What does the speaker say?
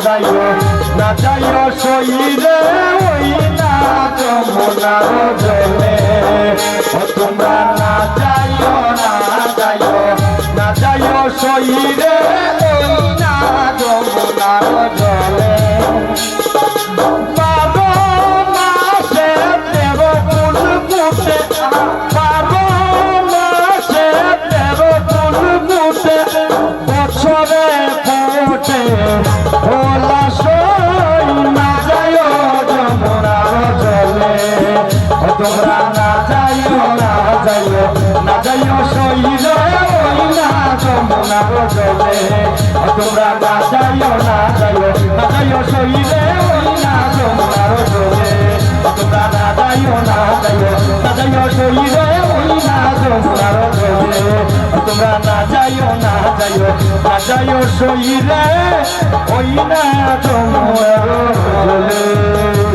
যাইও না যাইও সইরে ওই না যমুনার জলে ও তোমরা না যাইও না যাইও না যাইও সইরে ওই না যমুনার জলে বছরে ফোটে ভোলা সই না যাইও যমুনার জলে তোমরা না যাইও না যাইও না যাইও সই রে ওই না যমুনার জলে তোমরা না যাইও না যাইও না যাইও সই রে ওই না যমুনার জলে তোমরা না যাইও না যাইও না যাইও সই রে ওই না যমুনার জলে তোমরা না যাইও না যাইও না যাইও সই রে ওই না যমুনার জলে।